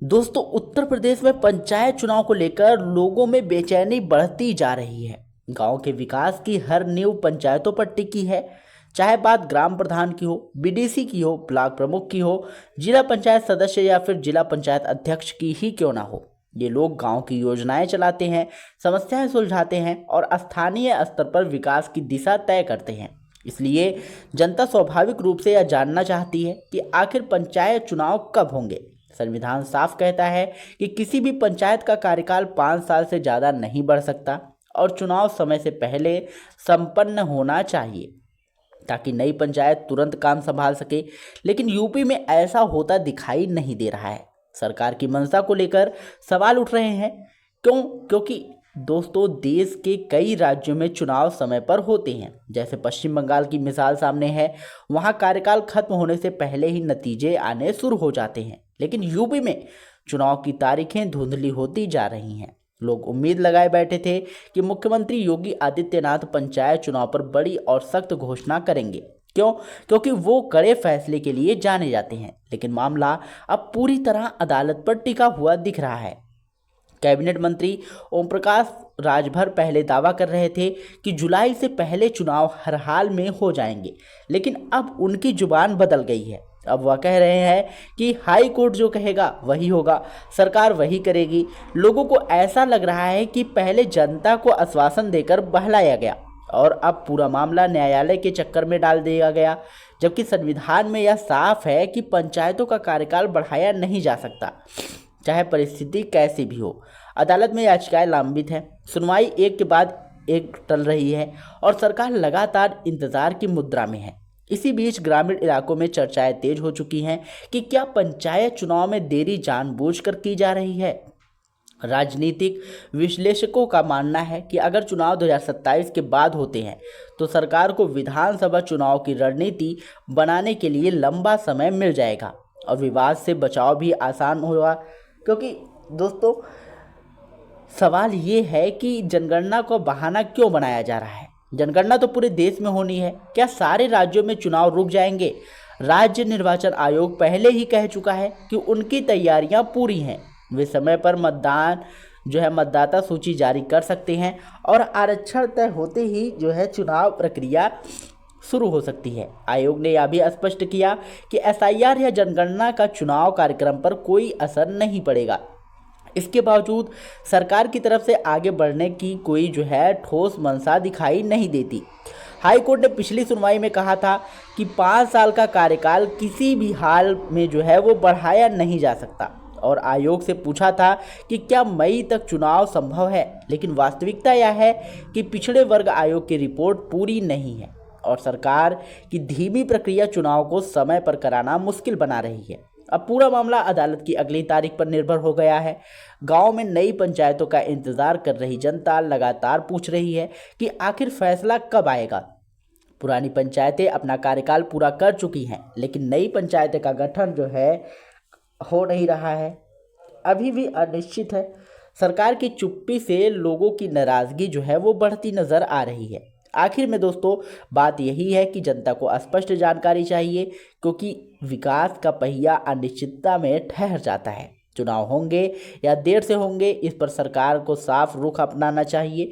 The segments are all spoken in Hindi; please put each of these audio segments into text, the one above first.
दोस्तों, उत्तर प्रदेश में पंचायत चुनाव को लेकर लोगों में बेचैनी बढ़ती जा रही है। गांव के विकास की हर नींव पंचायतों पर टिकी है। चाहे बात ग्राम प्रधान की हो, बीडीसी की हो, ब्लॉक प्रमुख की हो, जिला पंचायत सदस्य या फिर जिला पंचायत अध्यक्ष की ही क्यों ना हो, ये लोग गांव की योजनाएं चलाते हैं, समस्याएं सुलझाते हैं और स्थानीय स्तर पर विकास की दिशा तय करते हैं। इसलिए जनता स्वाभाविक रूप से यह जानना चाहती है कि आखिर पंचायत चुनाव कब होंगे। संविधान साफ कहता है कि किसी भी पंचायत का कार्यकाल 5 साल से ज़्यादा नहीं बढ़ सकता और चुनाव समय से पहले संपन्न होना चाहिए ताकि नई पंचायत तुरंत काम संभाल सके। लेकिन यूपी में ऐसा होता दिखाई नहीं दे रहा है। सरकार की मंशा को लेकर सवाल उठ रहे हैं। क्योंकि दोस्तों, देश के कई राज्यों में चुनाव समय पर होते हैं। जैसे पश्चिम बंगाल की मिसाल सामने है, वहां कार्यकाल खत्म होने से पहले ही नतीजे आने शुरू हो जाते हैं। लेकिन यूपी में चुनाव की तारीखें धुंधली होती जा रही हैं। लोग उम्मीद लगाए बैठे थे कि मुख्यमंत्री योगी आदित्यनाथ पंचायत चुनाव पर बड़ी और सख्त घोषणा करेंगे। क्योंकि वो कड़े फैसले के लिए जाने जाते हैं। लेकिन मामला अब पूरी तरह अदालत पर टिका हुआ दिख रहा है। कैबिनेट मंत्री ओम प्रकाश राजभर पहले दावा कर रहे थे कि जुलाई से पहले चुनाव हर हाल में हो जाएंगे, लेकिन अब उनकी जुबान बदल गई है। अब वह कह रहे हैं कि हाई कोर्ट जो कहेगा वही होगा, सरकार वही करेगी। लोगों को ऐसा लग रहा है कि पहले जनता को आश्वासन देकर बहलाया गया और अब पूरा मामला न्यायालय के चक्कर में डाल दिया गया, जबकि संविधान में यह साफ है कि पंचायतों का कार्यकाल बढ़ाया नहीं जा सकता, चाहे परिस्थिति कैसी भी हो। अदालत में याचिकाएं लंबित हैं, सुनवाई एक के बाद एक टल रही है और सरकार लगातार इंतजार की मुद्रा में है। इसी बीच ग्रामीण इलाकों में चर्चाएं तेज हो चुकी हैं कि क्या पंचायत चुनाव में देरी जानबूझकर की जा रही है। राजनीतिक विश्लेषकों का मानना है कि अगर चुनाव 2027 के बाद होते हैं तो सरकार को विधानसभा चुनाव की रणनीति बनाने के लिए लंबा समय मिल जाएगा और विवाद से बचाव भी आसान होगा। क्योंकि दोस्तों, सवाल ये है कि जनगणना को बहाना क्यों बनाया जा रहा है। जनगणना तो पूरे देश में होनी है, क्या सारे राज्यों में चुनाव रुक जाएंगे? राज्य निर्वाचन आयोग पहले ही कह चुका है कि उनकी तैयारियां पूरी हैं। वे समय पर मतदाता सूची जारी कर सकते हैं और आरक्षण तय होते ही चुनाव प्रक्रिया शुरू हो सकती है। आयोग ने यह भी स्पष्ट किया कि एसआईआर या जनगणना का चुनाव कार्यक्रम पर कोई असर नहीं पड़ेगा। इसके बावजूद सरकार की तरफ से आगे बढ़ने की कोई ठोस मंशा दिखाई नहीं देती। हाई कोर्ट ने पिछली सुनवाई में कहा था कि 5 साल का कार्यकाल किसी भी हाल में वो बढ़ाया नहीं जा सकता और आयोग से पूछा था कि क्या मई तक चुनाव संभव है। लेकिन वास्तविकता यह है कि पिछड़े वर्ग आयोग की रिपोर्ट पूरी नहीं है और सरकार की धीमी प्रक्रिया चुनाव को समय पर कराना मुश्किल बना रही है। अब पूरा मामला अदालत की अगली तारीख पर निर्भर हो गया है। गांव में नई पंचायतों का इंतजार कर रही जनता लगातार पूछ रही है कि आखिर फैसला कब आएगा। पुरानी पंचायतें अपना कार्यकाल पूरा कर चुकी हैं, लेकिन नई पंचायतें का गठन हो नहीं रहा है, अभी भी अनिश्चित है। सरकार की चुप्पी से लोगों की नाराजगी वो बढ़ती नजर आ रही है। आखिर में दोस्तों, बात यही है कि जनता को स्पष्ट जानकारी चाहिए, क्योंकि विकास का पहिया अनिश्चितता में ठहर जाता है। चुनाव होंगे या देर से होंगे, इस पर सरकार को साफ रुख अपनाना चाहिए।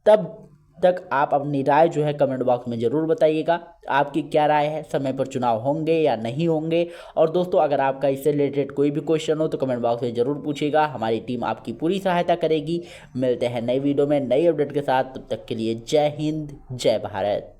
तब तक आप अपनी राय कमेंट बॉक्स में ज़रूर बताइएगा। आपकी क्या राय है, समय पर चुनाव होंगे या नहीं होंगे? और दोस्तों, अगर आपका इससे रिलेटेड कोई भी क्वेश्चन हो तो कमेंट बॉक्स में ज़रूर पूछिएगा। हमारी टीम आपकी पूरी सहायता करेगी। मिलते हैं नई वीडियो में नई अपडेट के साथ। तब तक के लिए जय हिंद, जय भारत।